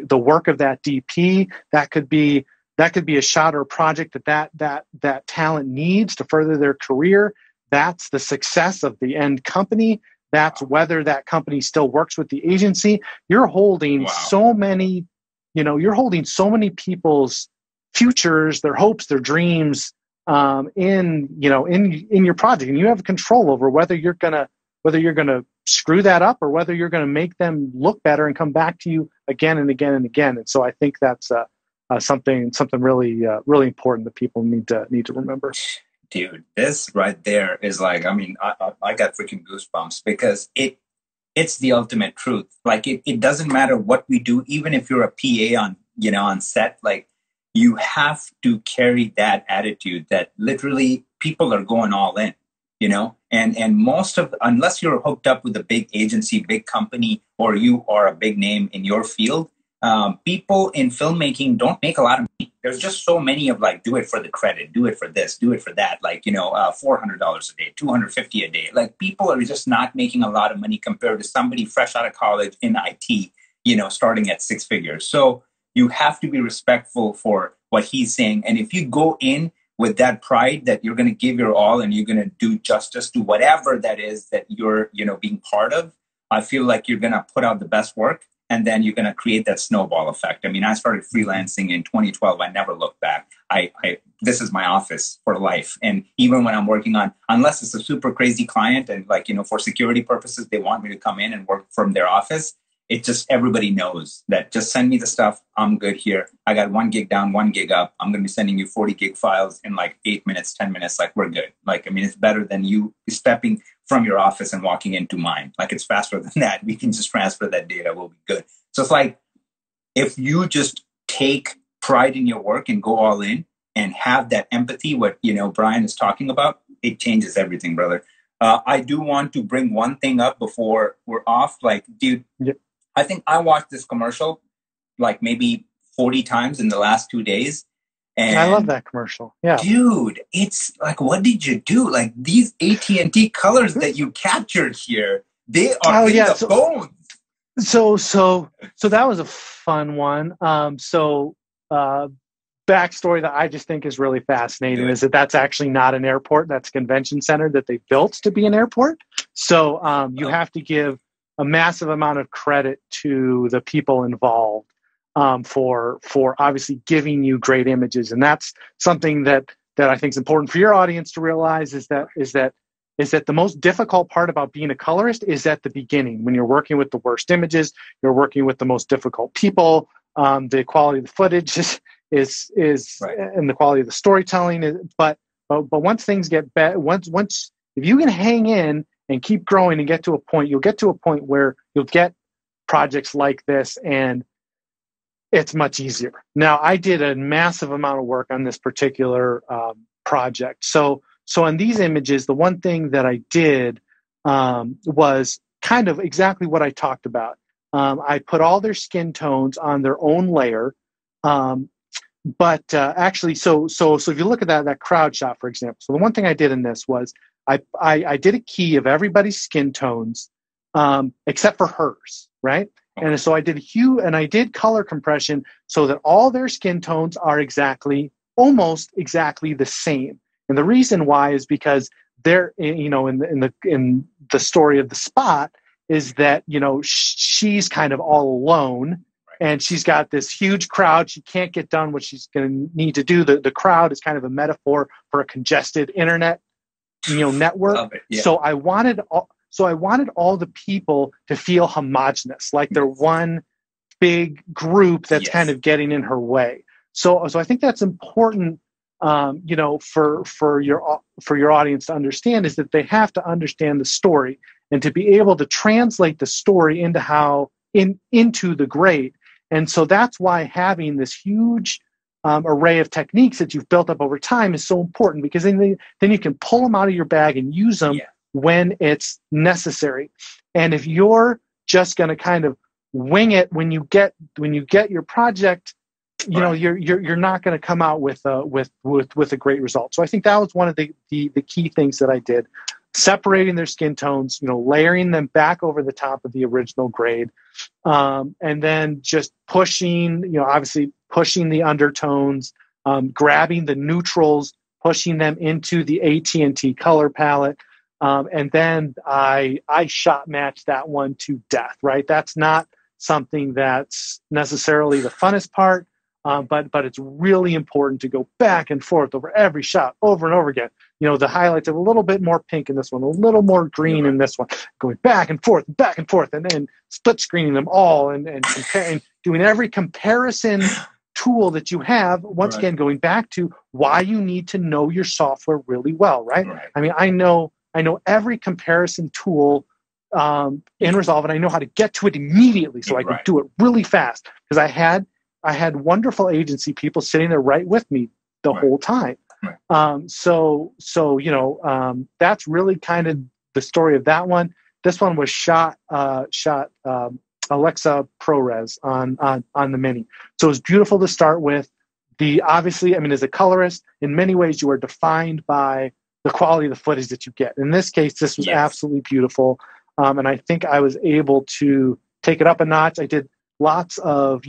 work of that DP. That could be a shot or a project that talent needs to further their career. That's the success of the end company. That's whether that company still works with the agency. You're holding so many, you're holding so many people's futures, their hopes, their dreams, in your project, and you have control over whether you're gonna screw that up or whether you're gonna make them look better and come back to you again and again and again. And so I think that's something really really important that people need to remember. Dude, this right there is like, I mean, I got freaking goosebumps because it's the ultimate truth. Like it doesn't matter what we do, even if you're a PA on set, like you have to carry that attitude that literally people are going all in, and most of, unless you're hooked up with a big agency, big company, or you are a big name in your field, people in filmmaking don't make a lot of money. There's just so many of like, do it for the credit, do it for this, do it for that. Like, $400 a day, $250 a day. Like people are just not making a lot of money compared to somebody fresh out of college in IT, starting at six figures. So you have to be respectful for what he's saying. And if you go in with that pride that you're going to give your all and you're going to do justice to whatever that is that you're, being part of, I feel like you're going to put out the best work, and then you're going to create that snowball effect. I mean, I started freelancing in 2012. I never looked back. This is my office for life. And even when I'm working on, unless it's a super crazy client and for security purposes, they want me to come in and work from their office, it just, everybody knows that just send me the stuff. I'm good here. I got 1 gig down, 1 gig up. I'm going to be sending you 40 gig files in 8 minutes, 10 minutes. We're good. It's better than you stepping from your office and walking into mine. It's faster than that. We can just transfer that data. We'll be good. So it's if you just take pride in your work and go all in and have that empathy, what, Brian is talking about, it changes everything, brother. I do want to bring one thing up before we're off. Dude, yep. I think I watched this commercial maybe 40 times in the last 2 days. And I love that commercial. Yeah. Dude, it's what did you do? These AT&T colors that you captured here, they are the bones. So that was a fun one. Backstory that I just think is really fascinating is that's actually not an airport. That's a convention center that they built to be an airport. So you have to give a massive amount of credit to the people involved for obviously giving you great images. And that's something that I think is important for your audience to realize is that the most difficult part about being a colorist is at the beginning. When you're working with the worst images, you're working with the most difficult people. The quality of the footage is right. And the quality of the storytelling is, but once things get better, once if you can hang in and keep growing and you'll get to a point where you'll get projects like this, and it's much easier. Now, I did a massive amount of work on this particular project. So on these images, the one thing that I did was kind of exactly what I talked about. I put all their skin tones on their own layer. But actually, so if you look at that crowd shot, for example, so the one thing I did in this was I did a key of everybody's skin tones except for hers, right? And so I did hue and I did color compression so that all their skin tones are almost exactly the same. And the reason why is because they're, in the story of the spot is that, she's kind of all alone. And she's got this huge crowd. She can't get done what she's going to need to do. The crowd is kind of a metaphor for a congested internet, network. Yeah. So I wanted all the people to feel homogenous, like they're one big group that's kind of getting in her way. So I think that's important, for your audience to understand, is that they have to understand the story and to be able to translate the story into the grade. And so that's why having this huge array of techniques that you've built up over time is so important, because then you can pull them out of your bag and use them when it's necessary. And if you're just going to kind of wing it when you get your project, you're not going to come out with a great result. So I think that was one of the key things that I did. Separating their skin tones, layering them back over the top of the original grade, and then just pushing, obviously pushing the undertones, grabbing the neutrals, pushing them into the AT&T color palette, and then I shot matched that one to death. Right, that's not something that's necessarily the funnest part, but it's really important to go back and forth over every shot, over and over again. The highlights have a little bit more pink in this one, a little more green in this one, going back and forth, and then split screening them all and comparing, doing every comparison tool that you have. Once again, going back to why you need to know your software really well, right? I mean, I know every comparison tool in Resolve, and I know how to get to it immediately, so I can do it really fast, because I had wonderful agency people sitting there right with me the whole time. So that's really kind of the story of that one. This one was shot Alexa ProRes on the Mini. So it was beautiful to start with. Obviously, as a colorist, in many ways you are defined by the quality of the footage that you get. In this case, this was absolutely beautiful. And I think I was able to take it up a notch. I did lots of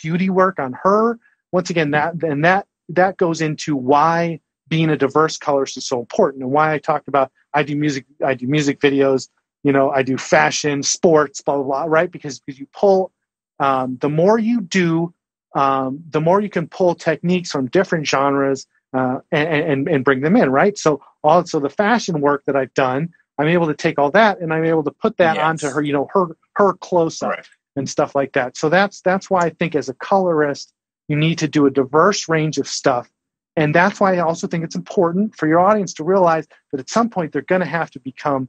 beauty work on her. Once again, that goes into why being a diverse colorist is so important, and why I talked about I do music videos, I do fashion, sports, blah blah blah, right? Because you pull, the more you do, the more you can pull techniques from different genres and bring them in, right? So the fashion work that I've done, I'm able to take all that and I'm able to put that onto her, her close up and stuff like that. So that's why I think as a colorist, you need to do a diverse range of stuff. And that's why I also think it's important for your audience to realize that at some point they're going to have to become,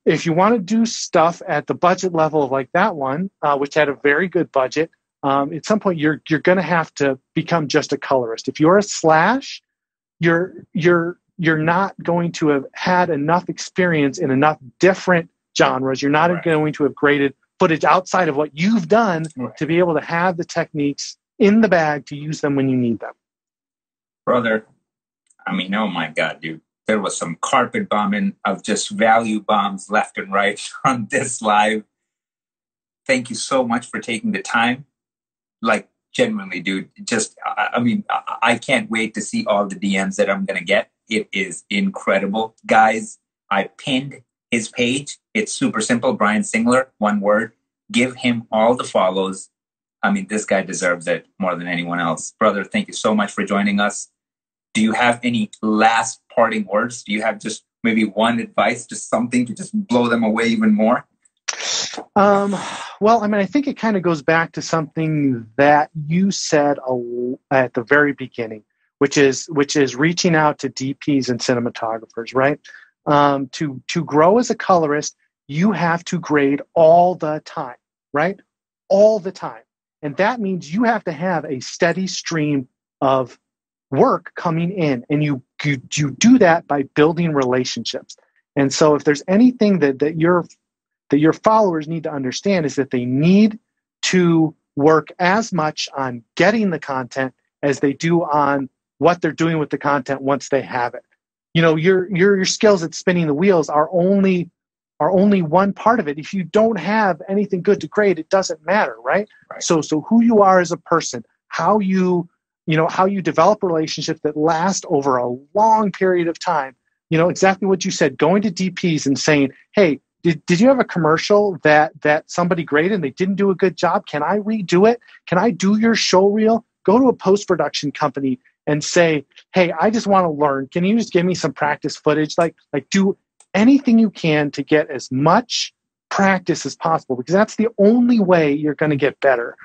if you want to do stuff at the budget level like that one, which had a very good budget, at some point you're going to have to become just a colorist. If you're a slash, you're not going to have had enough experience in enough different genres. You're not going to have graded footage outside of what you've done to be able to have the techniques in the bag to use them when you need them. Brother, I mean, oh my God, dude. There was some carpet bombing of just value bombs left and right on this live. Thank you so much for taking the time. Like, genuinely, dude. Just, I mean, I can't wait to see all the DMs that I'm going to get. It is incredible. Guys, I pinned his page. It's super simple. Brian Singler, one word. Give him all the follows. I mean, this guy deserves it more than anyone else. Brother, thank you so much for joining us. Do you have any last parting words? Do you have just maybe one advice, just something to just blow them away even more? Well, I mean, I think it kind of goes back to something that you said at the very beginning, which is reaching out to DPs and cinematographers, right? To grow as a colorist, you have to grade all the time, right? All the time. And that means you have to have a steady stream of work coming in, and you do that by building relationships. And so if there's anything that your followers need to understand, is that they need to work as much on getting the content as they do on what they're doing with the content once they have it. Your skills at spinning the wheels are only one part of it. If you don't have anything good to grade, it doesn't matter, right? So who you are as a person, how you develop relationships that last over a long period of time. Exactly what you said, going to DPs and saying, hey, did you have a commercial that somebody graded and they didn't do a good job? Can I redo it? Can I do your show reel? Go to a post-production company and say, hey, I just want to learn. Can you just give me some practice footage? Like do anything you can to get as much practice as possible, because that's the only way you're going to get better.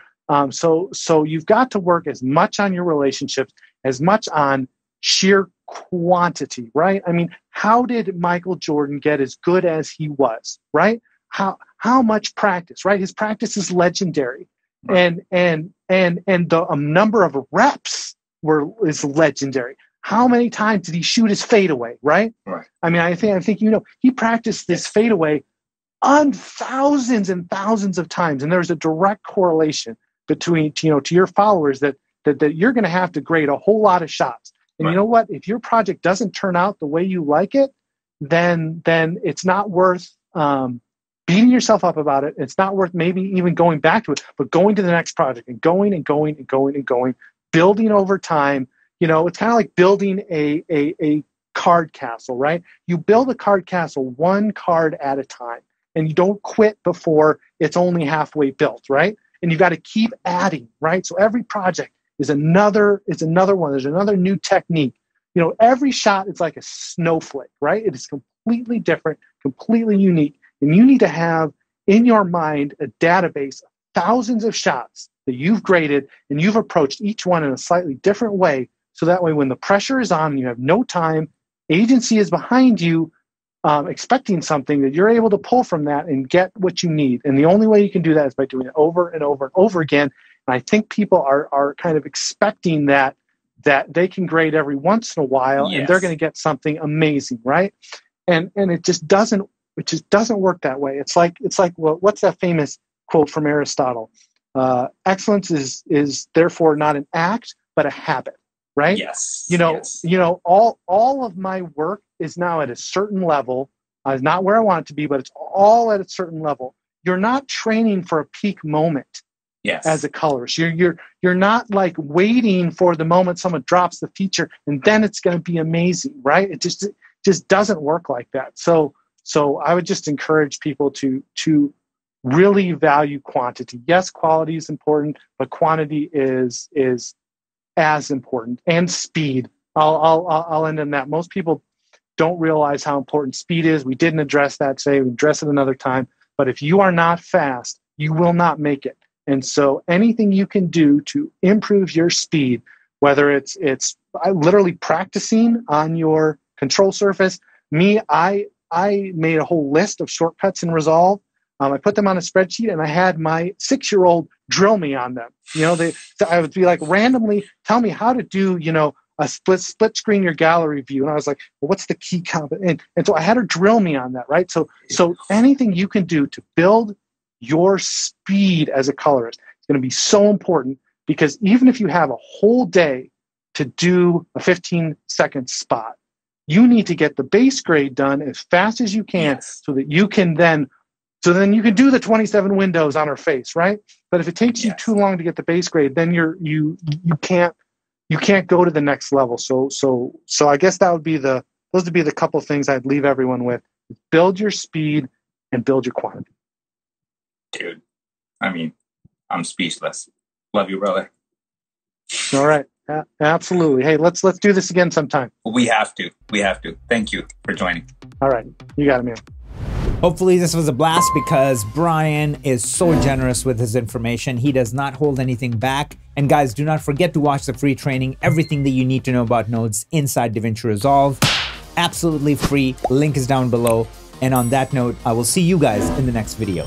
So you've got to work as much on your relationships, as much on sheer quantity, right? I mean, how did Michael Jordan get as good as he was, right? How much practice, right? His practice is legendary, and the number of reps is legendary. How many times did he shoot his fadeaway, right? I mean, I think he practiced this fadeaway on thousands and thousands of times, and there's a direct correlation between to your followers that you're going to have to grade a whole lot of shots. And you know what? If your project doesn't turn out the way you like it, then it's not worth beating yourself up about it. It's not worth maybe even going back to it, but going to the next project and going and going and going and going, building over time. It's kind of like building a card castle, right? You build a card castle one card at a time, and you don't quit before it's only halfway built, right? And you've got to keep adding, right? So every project is another one. There's another new technique. Every shot is like a snowflake, right? It is completely different, completely unique. And you need to have in your mind a database of thousands of shots that you've graded, and you've approached each one in a slightly different way. So that way, when the pressure is on, you have no time, agency is behind you, expecting something, that you're able to pull from that and get what you need. And the only way you can do that is by doing it over and over and over again. And I think people are kind of expecting that they can grade every once in a while, and they're going to get something amazing, right? And it just doesn't work that way. It's like well, what's that famous quote from Aristotle? Excellence is therefore not an act but a habit, right? Yes. All of my work is now at a certain level. It's not where I want it to be, but it's all at a certain level. You're not training for a peak moment. Yes. as a colorist. You're not like waiting for the moment someone drops the feature and then it's going to be amazing, right? It just doesn't work like that. So I would just encourage people to really value quantity. Yes, quality is important, but quantity is as important, and speed. I'll end on that. Most people don't realize how important speed is. We didn't address that today. We address it another time. But if you are not fast, you will not make it. And so anything you can do to improve your speed, whether it's literally practicing on your control surface. I made a whole list of shortcuts in Resolve. I put them on a spreadsheet, and I had my 6-year-old drill me on them. I would be like, randomly tell me how to do, a split screen your gallery view. And I was like, well, what's the key combination? And so I had her drill me on that, right? So anything you can do to build your speed as a colorist is going to be so important, because even if you have a whole day to do a 15-second spot, you need to get the base grade done as fast as you can. Yes. so then you can do the 27 windows on her face, right? But if it takes you too long to get the base grade, then you can't go to the next level. So I guess those would be the couple things I'd leave everyone with. Build your speed and build your quantity. Dude, I mean, I'm speechless. Love you, brother. All right. Absolutely. Hey, let's do this again sometime. We have to. Thank you for joining. All right. You got it, man. Hopefully this was a blast, because Brian is so generous with his information. He does not hold anything back. And guys, do not forget to watch the free training, everything that you need to know about nodes inside DaVinci Resolve. Absolutely free. Link is down below. And on that note, I will see you guys in the next video.